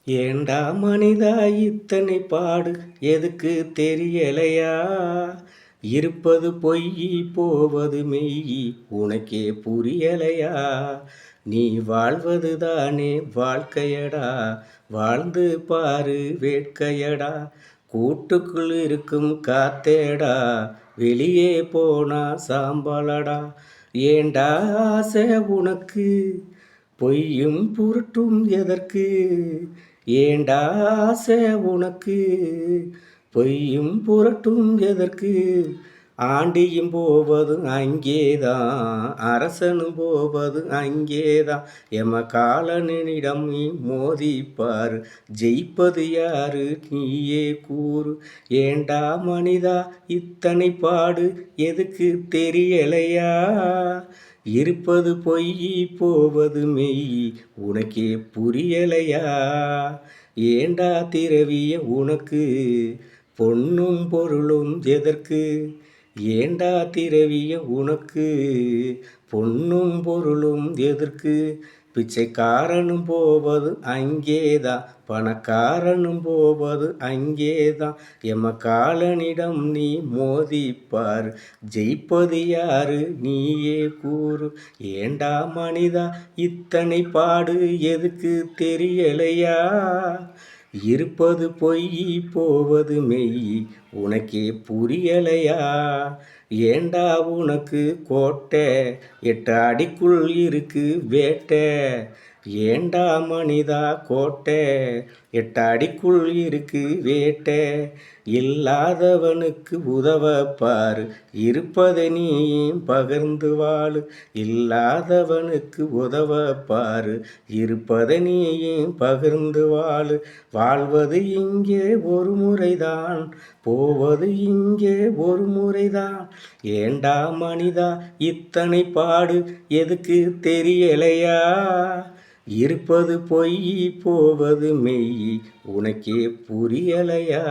ஏண்டா மனிதா இத்தனை பாடு எதுக்கு தெரியலையா? இருப்பது பொய்யி போவது மெய்யி உனக்கே புரியலையா? நீ வாழ்வது தானே வாழ்க்கையடா, வாழ்ந்து பாரு வேட்கையடா. கூட்டுக்குள் இருக்கும் காத்தேடா, வெளியே போனா சாம்பலடா. ஏண்டா ஆசை உனக்கு, பொய்யும் புரட்டும் எதற்கு? ஏண்டா ஆசை உனக்கு, பொய்யும் புரட்டும் எதற்கு? ஆண்டியும் போவது அங்கேதான், அரசனும் போவது அங்கேதான். எமகாலனிடம் நீ மோதிப்பாரு, ஜெயிப்பது யாரு நீயே கூறு. ஏண்டா மனிதா இத்தனை பாடு எதுக்கு தெரியலையா? இருப்பது பொய்யி போவது மெய்யி உனக்கே புரியலையா? ஏண்டா திரவிய உனக்கு, பொன்னும் பொருளும் எதற்கு? ஏண்டா திரவிய உனக்கு, பொன்னும் பொருளும் எதற்கு? பிச்சைக்காரனும் போவது அங்கேதான், பணக்காரனும் போவது அங்கேதான். எமகாலனிடம் நீ மோதிப்பார், ஜெயிப்பது யாரு நீயே கூறு. ஏண்டா மனிதா இத்தனை பாடு எதுக்கு தெரியலையா? இருப்பது பொய்யி போவது மெய்யி உனக்கே புரியலையா? ஏண்டா உனக்கு கோட்டை, 8 அடிக்குள் இருக்கு வேட்டை. ஏண்டா மனிதா கோட்டை, 8 அடிக்குள் இருக்கு வேட்டை. இல்லாதவனுக்கு உதவப்பாரு, இருப்பதை நீ பகிர்ந்து வாழு. இல்லாதவனுக்கு உதவப்பாரு, இருப்பதை நீ பகிர்ந்து வாழு. வாழ்வது இங்கே ஒரு முறைதான், போவது இங்கே ஒரு முறைதான். ஏண்டா மனிதா இத்தனை பாடு எதுக்கு தெரியலையா? இருப்பது பொய்யி போவது மெய்யி உனக்கே புரியலையா?